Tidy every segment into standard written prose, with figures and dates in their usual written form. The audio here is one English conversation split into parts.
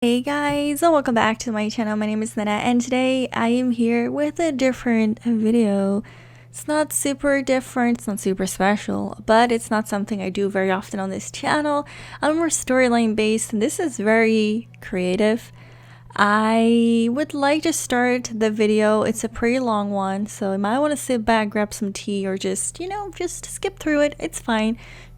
Hey guys, and welcome back to my channel. My name is Nana, and today I am here with a different video. It's not super different, it's not super special, but it's not something I do very often on this channel. I'm more storyline based, and this is very creative. I would like to start the video. It's a pretty long one, so you might want to sit back, grab some tea, or just skip through it. It's fine.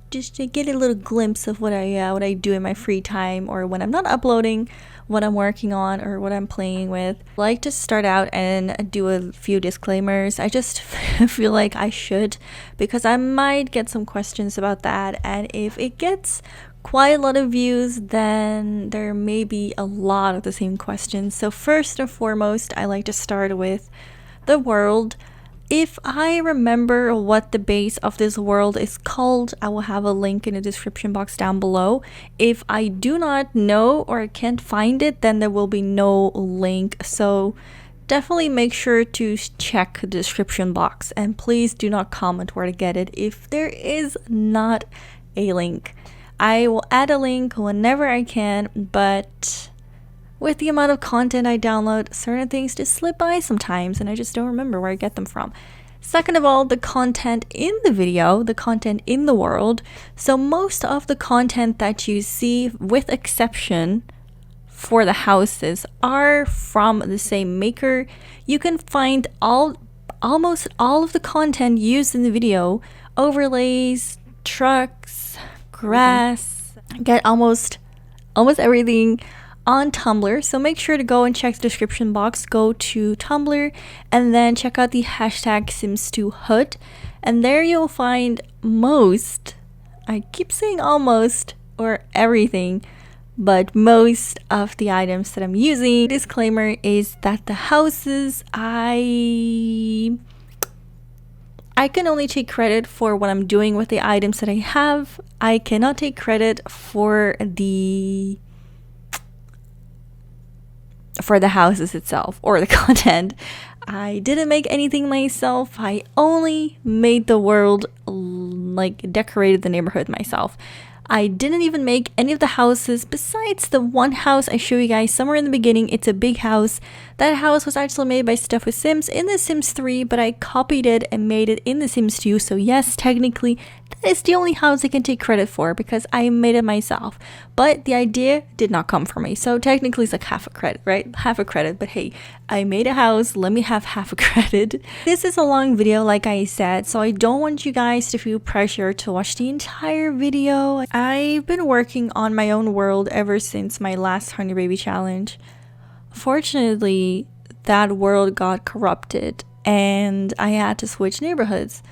Just to get a little glimpse of what I do in my free time, or when I'm not uploading, what I'm working on, or what I'm playing with. I like to start out and do a few disclaimers. I just feel like I should, because I might get some questions about that, and if it gets quite a lot of views, then there may be a lot of the same questions. So first and foremost, I like to start with the world. If I remember what the base of this world is called, I will have a link in the description box down below. If I do not know or I can't find it, then there will be no link. So definitely make sure to check the description box, and please do not comment where to get it if there is not a link. I will add a link whenever I can, but with the amount of content I download, certain things just slip by sometimes, and I just don't remember where I get them from. Second of all, the content in the video, the content in the world. So most of the content that you see, with exception for the houses, are from the same maker. You can find almost all of the content used in the video, overlays, trucks, grass, get almost everything on Tumblr. So make sure to go and check the description box, go to Tumblr, and then check out the hashtag Sims2Hood, and there you'll find most, I keep saying almost, or everything, but most of the items that I'm using. Disclaimer is that the houses, I can only take credit for what I'm doing with the items that I have. I cannot take credit for the houses itself or the content. I didn't make anything myself. I only made the world, like decorated the neighborhood myself. I didn't even make any of the houses besides the one house I show you guys somewhere in the beginning. It's a big house. That house was actually made by Stuff with Sims in The Sims 3, but I copied it and made it in The Sims 2. So yes, technically that is the only house I can take credit for because I made it myself. But the idea did not come from me. So technically it's like half a credit, right? Half a credit, but hey, I made a house, let me have half a credit. This is a long video, like I said, so I don't want you guys to feel pressure to watch the entire video. I've been working on my own world ever since my last Honey Baby challenge. Fortunately, that world got corrupted and I had to switch neighborhoods.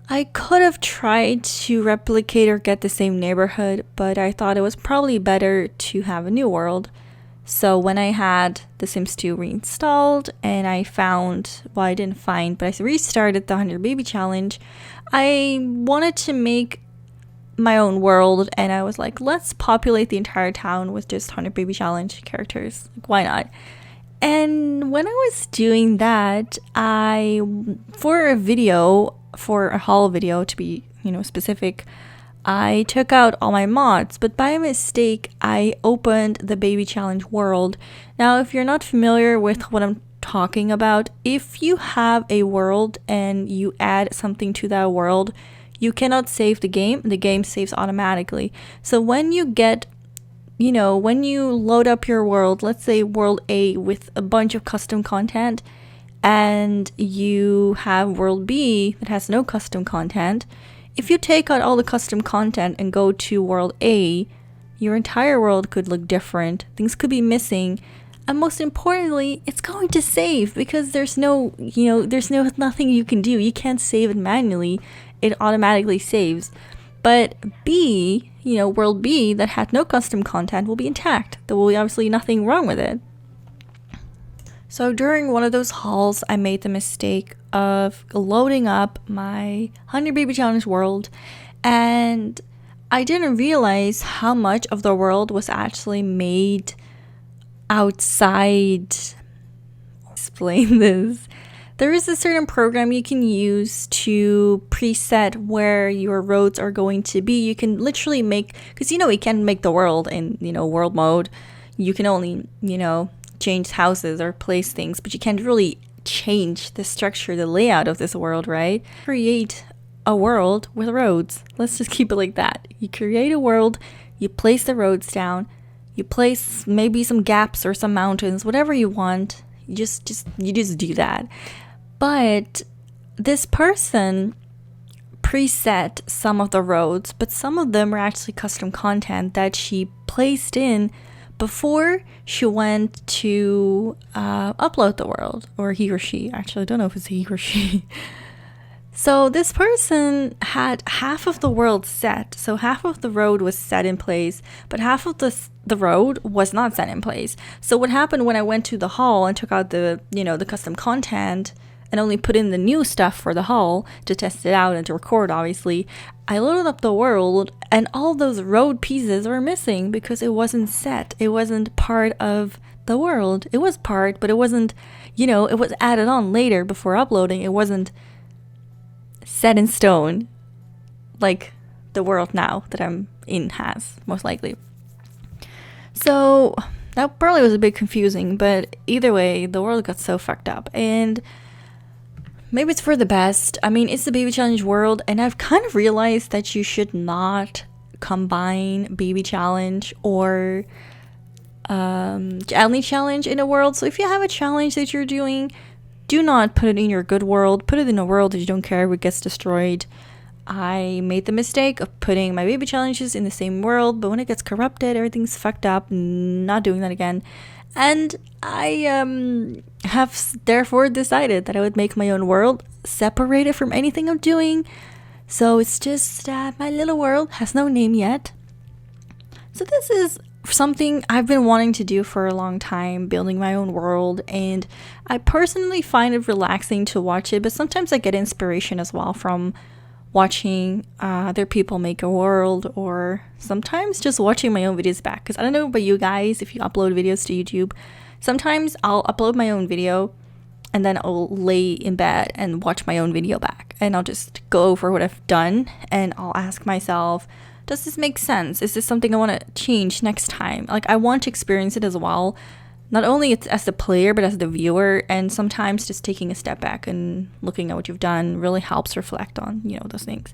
I could have tried to replicate or get the same neighborhood, but I thought it was probably better to have a new world. So when I had The Sims 2 reinstalled and I found, well, I didn't find, but I restarted the 100 Baby Challenge, I wanted to make my own world, and I was like, let's populate the entire town with just 100 Baby Challenge characters. Like, why not? And when I was doing that, for a haul video to be, specific, I took out all my mods, but by mistake, I opened the Baby Challenge world. Now, if you're not familiar with what I'm talking about, if you have a world and you add something to that world, you cannot save the game saves automatically. So when you get, when you load up your world, let's say world A with a bunch of custom content, and you have world B that has no custom content, if you take out all the custom content and go to world A, your entire world could look different, things could be missing, and most importantly, it's going to save because there's nothing you can do. You can't save it manually, it automatically saves. But B, world B that had no custom content will be intact. There will be obviously nothing wrong with it. So during one of those hauls, I made the mistake of loading up my 100 Baby Challenge world, and I didn't realize how much of the world was actually made outside. Explain this. There is a certain program you can use to preset where your roads are going to be. You can literally make, because you can make the world in world mode. You can only, change houses or place things, but you can't really change the structure, the layout of this world, right? Create a world with roads. Let's just keep it like that. You create a world, you place the roads down, you place maybe some gaps or some mountains, whatever you want. You just do that. But this person preset some of the roads, but some of them are actually custom content that she placed in before she went to upload the world, or he or she. Actually, I don't know if it's he or she. So this person had half of the world set. So half of the road was set in place, but half of the road was not set in place. So what happened when I went to the hall and took out the custom content and only put in the new stuff for the hall to test it out and to record, obviously, I loaded up the world and all those road pieces were missing because it wasn't set. It wasn't part of the world. It was part, but it wasn't, it was added on later before uploading. It wasn't set in stone like the world now that I'm in has, most likely. So that probably was a bit confusing, but either way, the world got so fucked up, and maybe it's for the best. I mean, it's the baby challenge world, and I've kind of realized that you should not combine baby challenge or only challenge in a world. So if you have a challenge that you're doing, do not put it in your good world. Put it in a world that you don't care if it gets destroyed. I made the mistake of putting my baby challenges in the same world, but when it gets corrupted, everything's fucked up. Not doing that again. And I have therefore decided that I would make my own world separated from anything I'm doing. So it's just my little world, has no name yet. So this is something I've been wanting to do for a long time, building my own world, and I personally find it relaxing to watch it, but sometimes I get inspiration as well from watching other people make a world, or sometimes just watching my own videos back, because I don't know about you guys, if you upload videos to YouTube, sometimes I'll upload my own video and then I'll lay in bed and watch my own video back, and I'll just go over what I've done and I'll ask myself, does this make sense? Is this something I want to change next time? Like, I want to experience it as well, not only as the player but as the viewer, and sometimes just taking a step back and looking at what you've done really helps reflect on those things.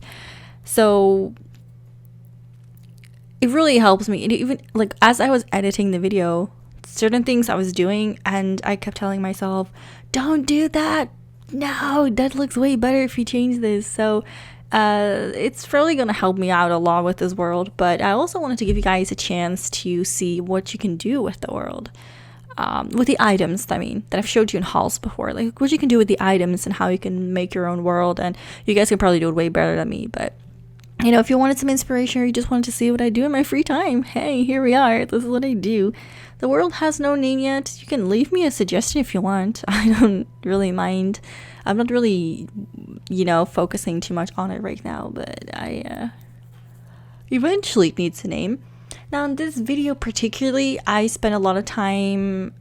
So it really helps me. It even, like, as I was editing the video, certain things I was doing and I kept telling myself, don't do that, no, that looks way better if you change this. So it's really going to help me out a lot with this world, but I also wanted to give you guys a chance to see what you can do with the world, with the items, that I've showed you in hauls before, like what you can do with the items and how you can make your own world. And you guys can probably do it way better than me, but if you wanted some inspiration or you just wanted to see what I do in my free time, hey, here we are. This is what I do. The world has no name yet. You can leave me a suggestion if you want. I don't really mind. I'm not really, focusing too much on it right now, but I eventually it needs a name. Now, in this video particularly, I spent a lot of time,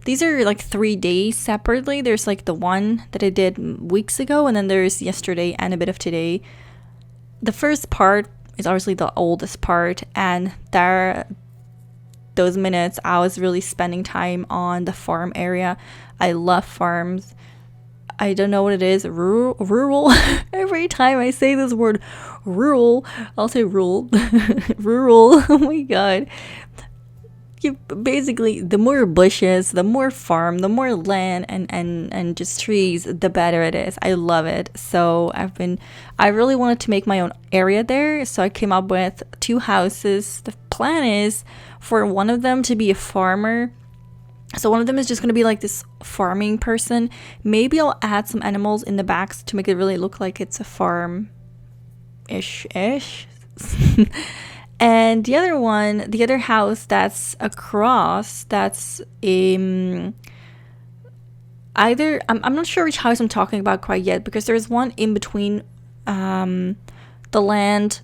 these are like 3 days separately. There's like the one that I did weeks ago, and then there's yesterday and a bit of today. The first part is obviously the oldest part, and those minutes I was really spending time on the farm area. I love farms. I don't know what it is, rural. Every time I say this word rural, I'll say rural. Rural, oh my god. Basically, the more bushes, the more farm, the more land and just trees, the better it is. I love it. So I really wanted to make my own area there. So I came up with 2 houses. The plan is for one of them to be a farmer. So one of them is just going to be like this farming person. Maybe I'll add some animals in the backs to make it really look like it's a farm-ish. And the other house that's across, that's either, I'm not sure which house I'm talking about quite yet, because there's one in between the land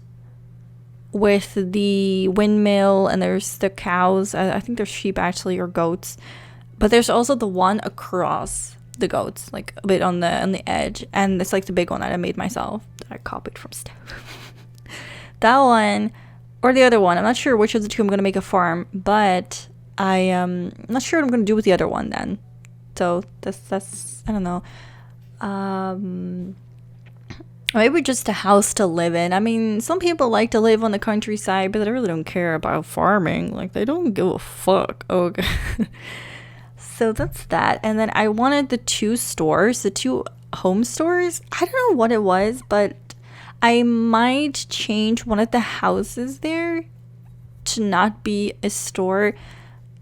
with the windmill, and there's the cows. I think there's sheep actually, or goats, but there's also the one across the goats, like a bit on the edge, and it's like the big one that I made myself, that I copied from stuff. That one or the other one. I'm not sure which of the two I'm gonna make a farm, but I'm not sure what I'm gonna do with the other one then. So that's I don't know. Maybe just a house to live in. I mean, some people like to live on the countryside, but they really don't care about farming. Like, they don't give a fuck. Okay. So that's that. And then I wanted the two stores, the two home stores. I don't know what it was, but I might change one of the houses there to not be a store.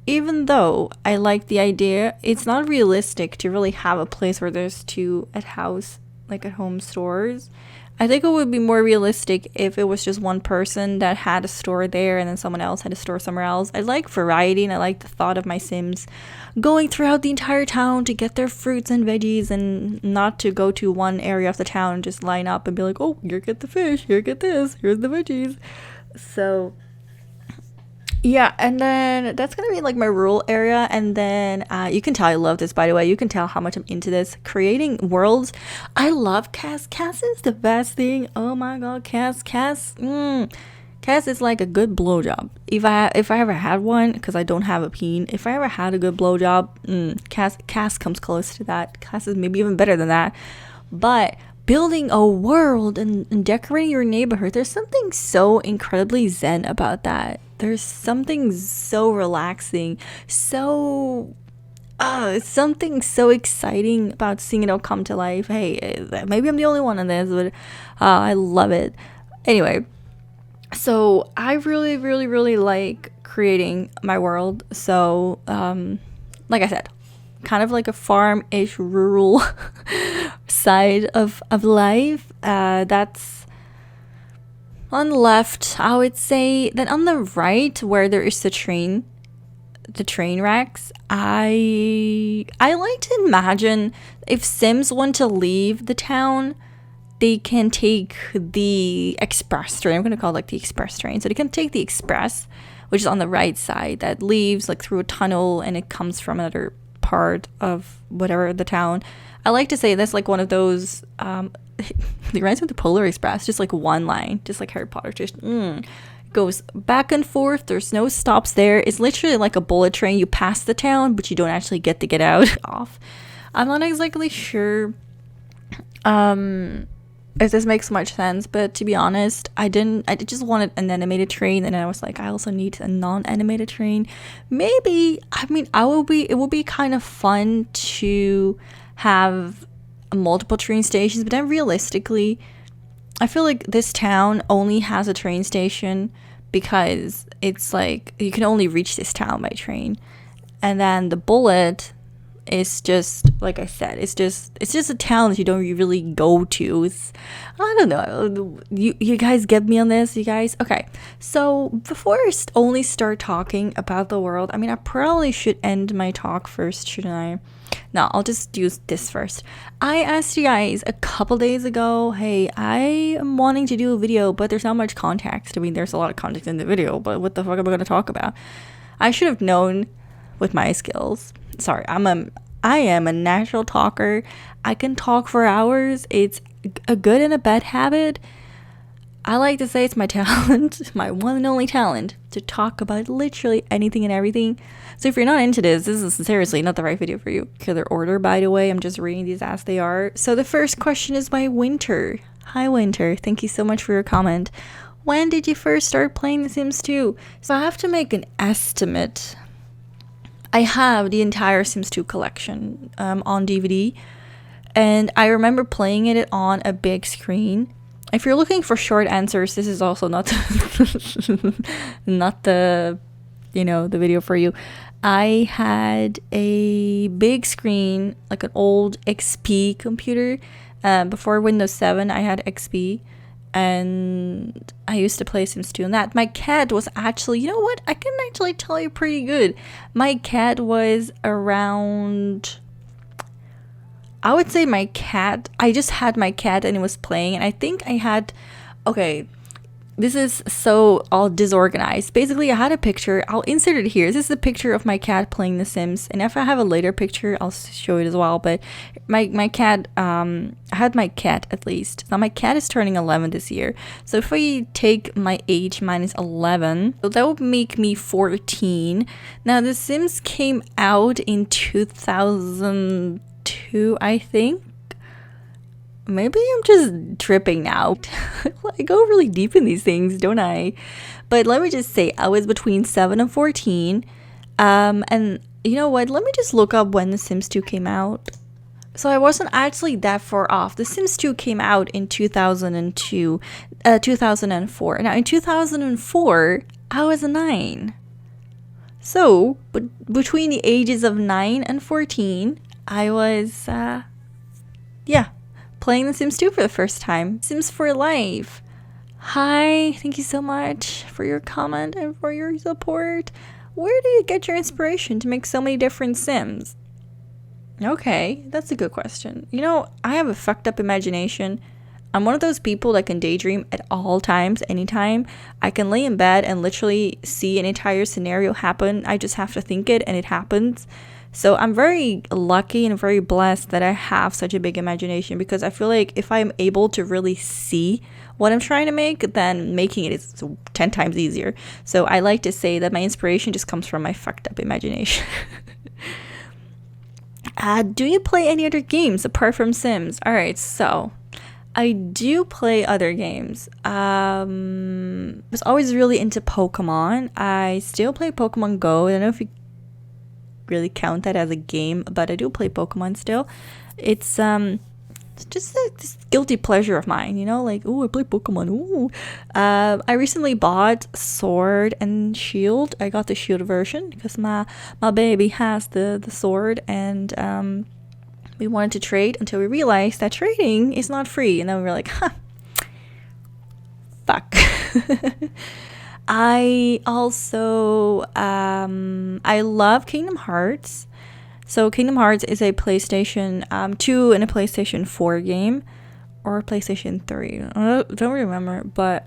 Even though I like the idea, it's not realistic to really have a place where there's two at home stores. I think it would be more realistic if it was just one person that had a store there and then someone else had a store somewhere else. I like variety, and I like the thought of my Sims going throughout the entire town to get their fruits and veggies, and not to go to one area of the town and just line up and be like, oh, here get the fish, here get this, here's the veggies. So yeah, and then that's gonna be like my rural area. And then you can tell I love this, by the way. You can tell how much I'm into this. Creating worlds. I love Cass. Cass is the best thing. Oh my god, Cass. Cass is like a good blowjob. If I ever had one, because I don't have a peen, if I ever had a good blowjob, Cass comes close to that. Cass is maybe even better than that. But building a world and decorating your neighborhood, there's something so incredibly zen about that. There's something so relaxing, something so exciting about seeing it all come to life. Hey, maybe I'm the only one on this, but I love it. Anyway, so I really, really, really like creating my world. So, like I said, kind of like a farm-ish rural side of life. That's on the left, I would say. Then on the right, where there is the train racks, I like to imagine if Sims want to leave the town, they can take the express train. I'm going to call it like the express train. So they can take the express, which is on the right side, that leaves like through a tunnel and it comes from another part of whatever the town. I like to say that's like one of those it reminds me of the Polar Express, just like one line, just like Harry Potter, just goes back and forth. There's no stops there. It's literally like a bullet train. You pass the town, but you don't actually get to get out off. I'm not exactly sure if this makes much sense, but to be honest, I just wanted an animated train, and I was like, I also need a non-animated train. Maybe, I mean, it would be kind of fun to have multiple train stations, but then realistically, I feel like this town only has a train station because it's like you can only reach this town by train, and then the bullet is just, like I said, it's just a town that you don't really go to. I don't know. You guys get me on this, you guys? Okay. So before I only start talking about the world, I mean, I probably should end my talk first, shouldn't I? No, I'll just do this first. I asked you guys a couple days ago, hey, I am wanting to do a video, but there's not much context. I mean, there's a lot of context in the video, but what the fuck am I going to talk about? I should have known with my skills. Sorry, I am a natural talker. I can talk for hours. It's a good and a bad habit. I like to say it's my talent, my one and only talent, to talk about literally anything and everything. So if you're not into this is seriously not the right video for you. Killer order, by the way. I'm just reading these as they are. So the first question is by Winter. Hi, Winter. Thank you so much for your comment. When did you first start playing The Sims 2? So I have to make an estimate. I have the entire Sims 2 collection on DVD, and I remember playing it on a big screen. If you're looking for short answers, this is also not not the the video for you. I had a big screen, like an old XP computer. Before Windows 7, I had XP. And I used to play Sims 2 on that. My cat was actually, you know what? I can actually tell you pretty good. My cat was around, I would say I just had my cat and it was playing. And I think I had, okay, This is so all disorganized. Basically, I had a picture. I'll insert it here. This is a picture of my cat playing The Sims. And if I have a later picture, I'll show it as well. But my cat, I had my cat at least. Now, my cat is turning 11 this year. So if we take my age minus 11, so that would make me 14. Now, The Sims came out in 2002, I think. Maybe I'm just tripping now. I go really deep in these things, don't I? But let me just say, I was between 7 and 14. And you know what? Let me just look up when The Sims 2 came out. So I wasn't actually that far off. The Sims 2 came out in 2004. Now, in 2004, I was 9. So, between the ages of 9 and 14, I was, playing The Sims 2 for the first time. Sims for life. Hi, thank you so much for your comment and for your support. Where do you get your inspiration to make so many different Sims? Okay, that's a good question. You know, I have a fucked up imagination. I'm one of those people that can daydream at all times, anytime. I can lay in bed and literally see an entire scenario happen. I just have to think it and it happens. So I'm very lucky and very blessed that I have such a big imagination, because I feel like if I'm able to really see what I'm trying to make, then making it is 10 times easier. So I like to say that my inspiration just comes from my fucked up imagination. Do you play any other games apart from Sims? All right, so I do play other games. Was always really into Pokemon. I still play Pokemon Go. I don't know if you really count that as a game, but I do play Pokemon still. It's just this guilty pleasure of mine, you know, like, oh, I play Pokemon. Ooh. I recently bought Sword and Shield. I got the Shield version because my baby has the sword, and we wanted to trade until we realized that trading is not free, and then we were like, fuck. I also I love Kingdom Hearts. So Kingdom Hearts is a PlayStation 2 and a PlayStation 4 game, or PlayStation 3. I don't remember, but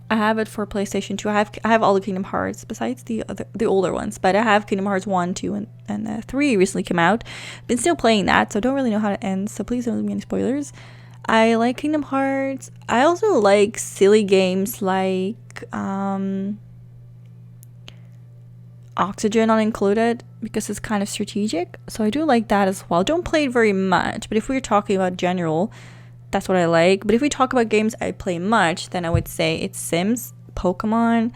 I have it for PlayStation 2. I have all the Kingdom Hearts besides the older ones, but I have Kingdom Hearts 1, 2, and 3 recently came out. Been still playing that, so I don't really know how it ends, so please don't give me any spoilers. I like Kingdom Hearts. I also like silly games like Oxygen not included, because it's kind of strategic, so I do like that as well. Don't play it very much, but if we're talking about general, that's what I like. But if we talk about games I play much, then I would say it's Sims, Pokemon,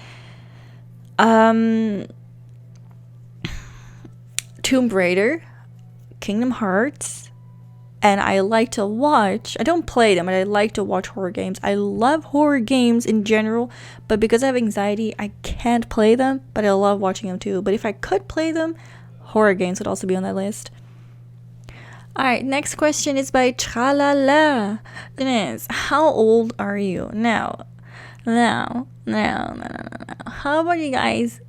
Tomb Raider, Kingdom Hearts. And I like to watch, I don't play them, but I like to watch horror games. I love horror games in general, but because I have anxiety, I can't play them, but I love watching them too. But if I could play them, horror games would also be on that list. Alright, next question is by Tralala. It is, how old are you? Now. How about you guys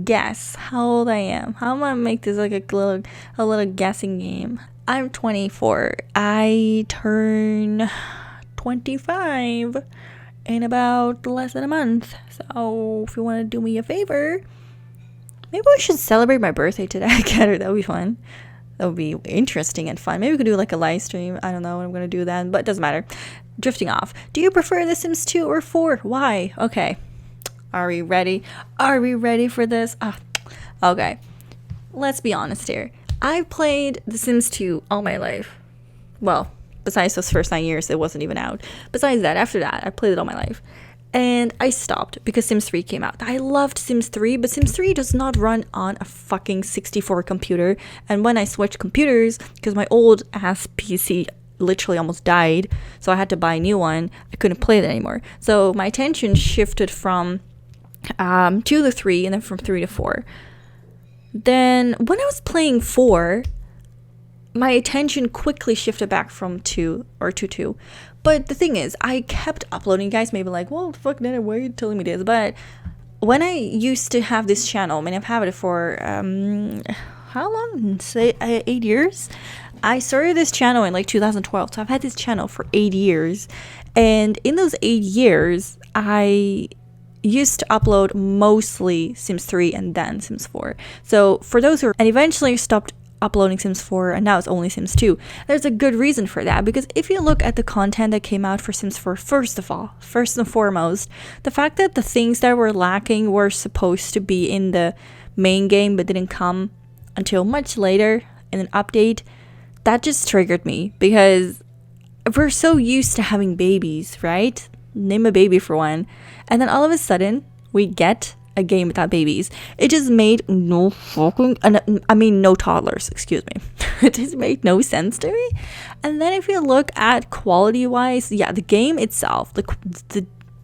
guess how old I am? How am I gonna make this like a little guessing game? I'm 24. I turn 25 in about less than a month. So if you want to do me a favor, maybe we should celebrate my birthday today together. That would be fun. That would be interesting and fun. Maybe we could do like a live stream. I don't know when I'm going to do that, but it doesn't matter. Drifting off. Do you prefer The Sims 2 or 4? Why? Okay. Are we ready? Are we ready for this? Okay. Let's be honest here. I've played The Sims 2 all my life. Well, besides those first 9 years, it wasn't even out. Besides that, after that, I played it all my life. And I stopped because Sims 3 came out. I loved Sims 3, but Sims 3 does not run on a fucking 64 computer. And when I switched computers, because my old ass PC literally almost died, so I had to buy a new one, I couldn't play it anymore. So my attention shifted from 2 to 3, and then from 3 to 4. Then when I was playing 4, my attention quickly shifted back from 2 to 2. But the thing is, I kept uploading, guys. Maybe like, well, fuck, Nana, why are you telling me this? But when I used to have this channel, I mean, I've had it for how long? Say 8 years. I started this channel in like 2012, so I've had this channel for 8 years. And in those 8 years, I used to upload mostly Sims 3 and then Sims 4. So for those who and eventually stopped uploading Sims 4 and now it's only Sims 2, there's a good reason for that, because if you look at the content that came out for Sims 4, first and foremost, the fact that the things that were lacking were supposed to be in the main game but didn't come until much later in an update, that just triggered me, because we're so used to having babies, right? Name a baby for one. And then all of a sudden, we get a game without babies. It just made no toddlers, excuse me. It just made no sense to me. And then if you look at quality-wise, yeah, the game itself, the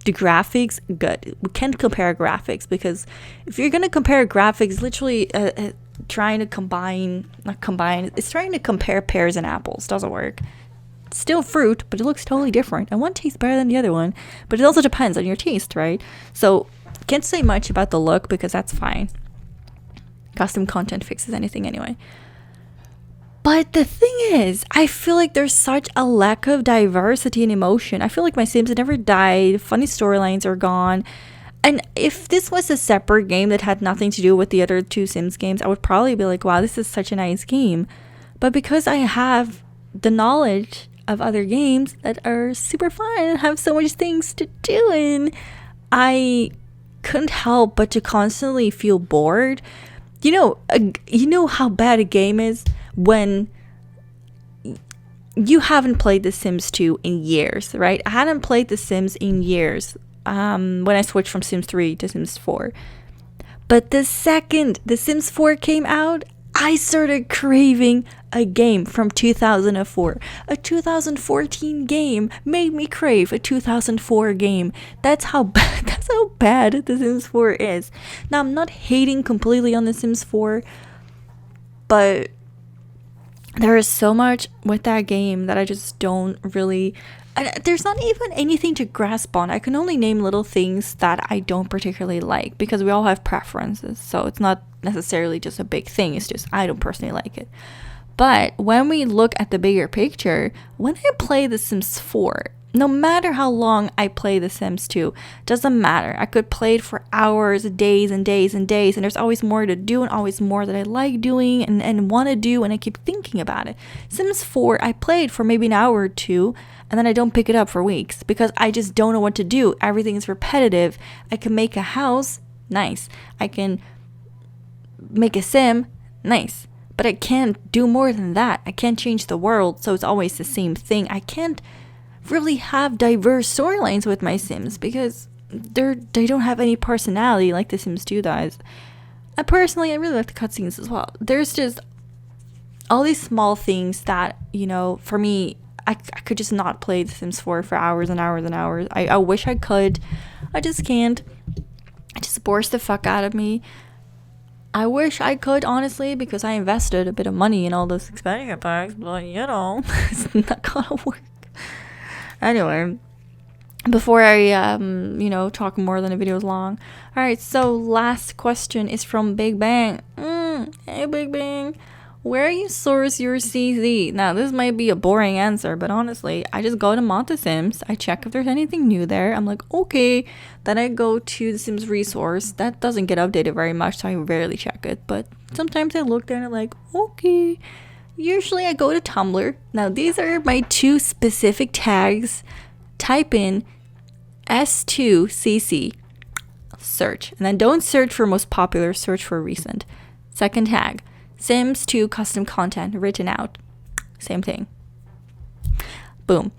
graphics, good. We can't compare graphics, because if you're going to compare graphics, literally trying to it's trying to compare pears and apples. Doesn't work. Still fruit, but it looks totally different, and one tastes better than the other one, but it also depends on your taste, right? So can't say much about the look, because that's fine. Custom content fixes anything anyway. But the thing is, I feel like there's such a lack of diversity and emotion. I feel like my Sims never died, funny storylines are gone, and if this was a separate game that had nothing to do with the other two Sims games, I would probably be like, wow, this is such a nice game. But because I have the knowledge of other games that are super fun and have so much things to do in, I couldn't help but to constantly feel bored. You know how bad a game is when you haven't played The Sims 2 in years, right? I hadn't played The Sims in years when I switched from Sims 3 to Sims 4. But the second The Sims 4 came out, I started craving a game from 2004. A 2014 game made me crave a 2004 game. That's how bad The Sims 4 is. Now, I'm not hating completely on The Sims 4, but there is so much with that game that I just don't really... There's not even anything to grasp on. I can only name little things that I don't particularly like, because we all have preferences. So it's not necessarily just a big thing. It's just I don't personally like it. But when we look at the bigger picture, when I play The Sims 4, no matter how long I play The Sims 2, doesn't matter. I could play it for hours, days and days and days, and there's always more to do and always more that I like doing and want to do, and I keep thinking about it. Sims 4, I played for maybe an hour or two, and then I don't pick it up for weeks because I just don't know what to do. Everything is repetitive. I can make a house, nice. I can make a sim, nice. But I can't do more than that. I can't change the world, so it's always the same thing. I can't really have diverse storylines with my Sims because they don't have any personality like The Sims 2 does. And personally, I really like the cutscenes as well. There's just all these small things that, for me, I could just not play The Sims 4 for hours and hours and hours. I wish I could. I just can't. It just bores the fuck out of me. I wish I could, honestly, because I invested a bit of money in all those expansion packs, but, it's not gonna work. Anyway, before I, talk more than the video is long. Alright, so last question is from Big Bang. Hey, Big Bang. Where you source your CZ? Now, this might be a boring answer, but honestly, I just go to Mod The Sims. I check if there's anything new there. I'm like, okay. Then I go to The Sims resource. That doesn't get updated very much, so I rarely check it. But sometimes I look there and I'm like, okay. Usually I go to Tumblr. Now, these are my two specific tags. Type in S2CC. Search. And then don't search for most popular, search for recent. Second tag. Sims 2 custom content written out. Same thing. Boom.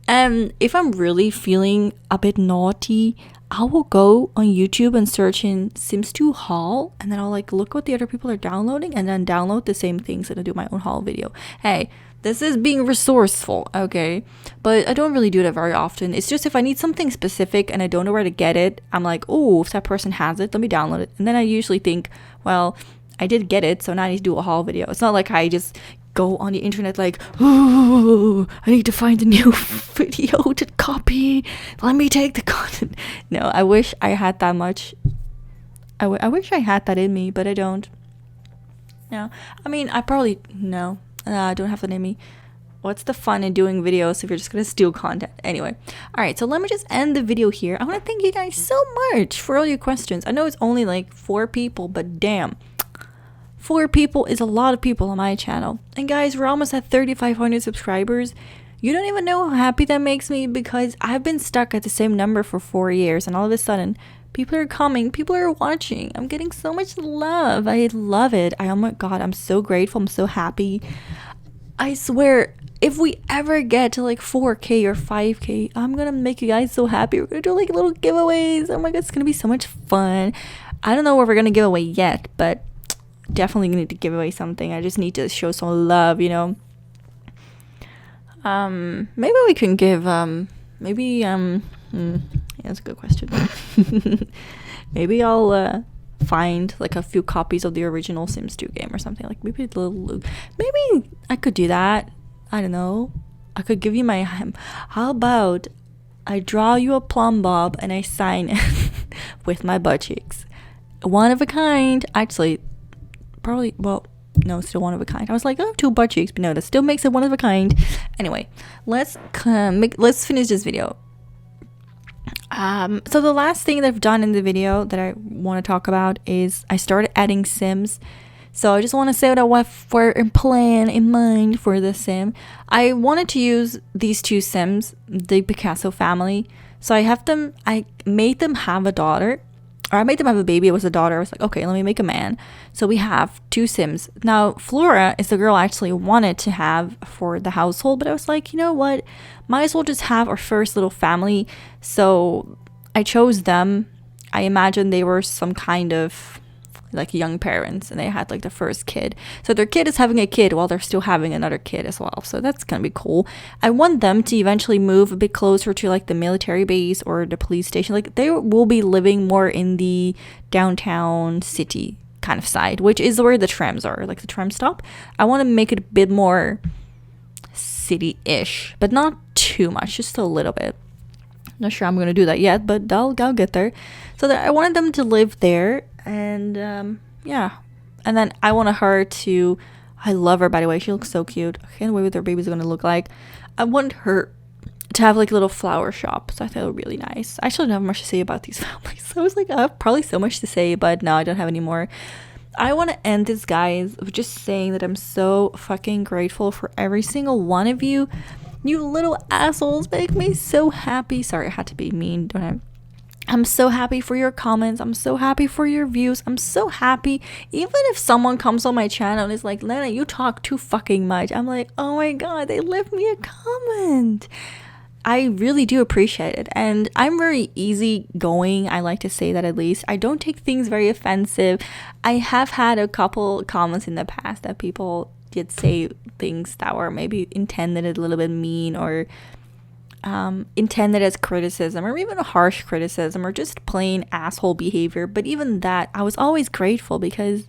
If I'm really feeling a bit naughty, I will go on YouTube and search in Sims 2 haul, and then I'll look what the other people are downloading and then download the same things and I'll do my own haul video. Hey, this is being resourceful, okay? But I don't really do that very often. It's just if I need something specific and I don't know where to get it, I'm like, oh, if that person has it, let me download it. And then I usually think, well, I did get it, so now I need to do a haul video. It's not like I just go on the internet oh, I need to find a new video to copy. Let me take the content. No, I wish I had that much. I wish I had that in me, but I don't. No, I mean, I probably, no, I don't have that in me. What's the fun in doing videos if you're just gonna steal content? Anyway, all right, so let me just end the video here. I want to thank you guys so much for all your questions. I know it's only like 4 people, but damn, 4 people is a lot of people on my channel. And guys, we're almost at 3,500 subscribers. You don't even know how happy that makes me, because I've been stuck at the same number for 4 years, and all of a sudden people are coming, people are watching. I'm getting so much love. I love it. Oh my god, I'm so grateful. I'm so happy. I swear, if we ever get to like 4K or 5K, I'm gonna make you guys so happy. We're gonna do like little giveaways. Oh my god, it's gonna be so much fun. I don't know what we're gonna give away yet, but definitely need to give away something. I just need to show some love, you know. Maybe we can give yeah, that's a good question. Maybe I'll find like a few copies of the original Sims 2 game or something. Like maybe I could do that. I don't know. I could give you my how about I draw you a plumb bob and I sign it with my butt cheeks. One of a kind. Actually, probably, well, no, still one of a kind. I was like, oh, 2 butt cheeks, but no, that still makes it one of a kind. Anyway, let's finish this video. So the last thing that I've done in the video that I want to talk about is I started adding Sims. So I just want to say what I want for a plan in mind for the Sim. I wanted to use these 2 Sims, the Picasso family. So I made them have a daughter. Or I made them have a baby. It was a daughter. I was like, okay, let me make a man. So we have 2 Sims. Now, Flora is the girl I actually wanted to have for the household. But I was like, you know what? Might as well just have our first little family. So I chose them. I imagine they were some kind of like young parents. And they had like the first kid. So their kid is having a kid while they're still having another kid as well. So that's going to be cool. I want them to eventually move a bit closer to like the military base or the police station. Like they will be living more in the downtown city kind of side, which is where the trams are, like the tram stop. I want to make it a bit more city-ish, but not too much, just a little bit. Not sure I'm going to do that yet, but I'll get there. So that I wanted them to live there. And yeah, and then I wanted her to, I love her, by the way, she looks so cute. I can't wait what their baby's gonna look like. I want her to have like a little flower shop, so I thought it would be really nice. I actually don't have much to say about these families, so I was like, I have probably so much to say, but no, I don't have any more. I want to end this, guys, with just saying that I'm so fucking grateful for every single one of you. You little assholes make me so happy. Sorry, I had to be mean, don't I? I'm so happy for your comments. I'm so happy for your views. I'm so happy. Even if someone comes on my channel and is like, Lena, you talk too fucking much. I'm like, oh my god, they left me a comment. I really do appreciate it. And I'm very easygoing. I like to say that, at least. I don't take things very offensive. I have had a couple comments in the past that people did say things that were maybe intended a little bit mean, or intended as criticism, or even a harsh criticism, or just plain asshole behavior. But even that, I was always grateful, because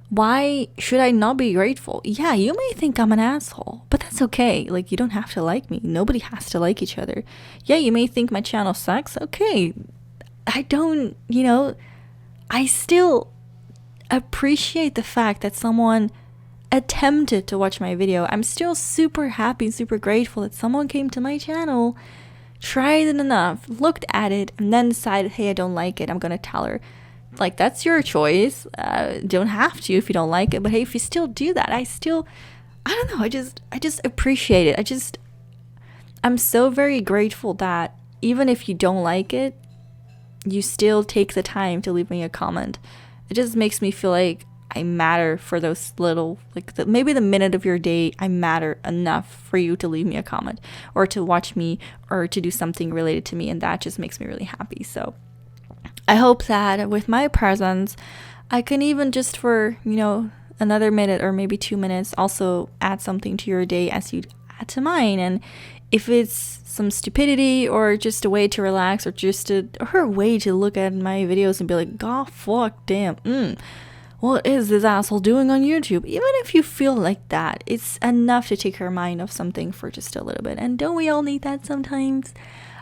why should I not be grateful? Yeah, you may think I'm an asshole, but that's okay. Like, you don't have to like me. Nobody has to like each other. Yeah, you may think my channel sucks. Okay, I don't, I still appreciate the fact that someone attempted to watch my video. I'm still super happy, super grateful that someone came to my channel, tried it enough, looked at it, and then decided, hey, I don't like it, I'm gonna tell her. Like, that's your choice. Don't have to if you don't like it, but hey, if you still do that, I don't know, I just appreciate it. I'm so very grateful that even if you don't like it, you still take the time to leave me a comment. It just makes me feel like I matter for those little, like maybe the minute of your day, I matter enough for you to leave me a comment, or to watch me, or to do something related to me, and that just makes me really happy. So I hope that with my presence, I can even just for, another minute or maybe 2 minutes also add something to your day as you add to mine. And if it's some stupidity, or just a way to relax, or just a way to look at my videos and be like, god fuck damn, what is this asshole doing on YouTube? Even if you feel like that, it's enough to take your mind off something for just a little bit. And don't we all need that sometimes?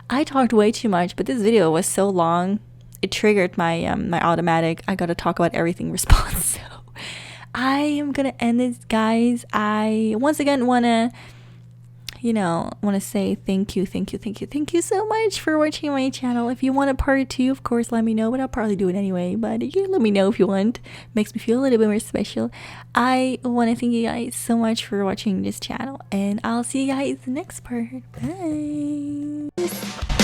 I talked way too much, but this video was so long, it triggered my my automatic I gotta talk about everything response. So I am gonna end this, guys. I once again wanna want to say thank you so much for watching my channel. If you want a part 2, of course, let me know, but I'll probably do it anyway. But you can let me know if you want. Makes me feel a little bit more special. I want to thank you guys so much for watching this channel, and I'll see you guys next part. Bye.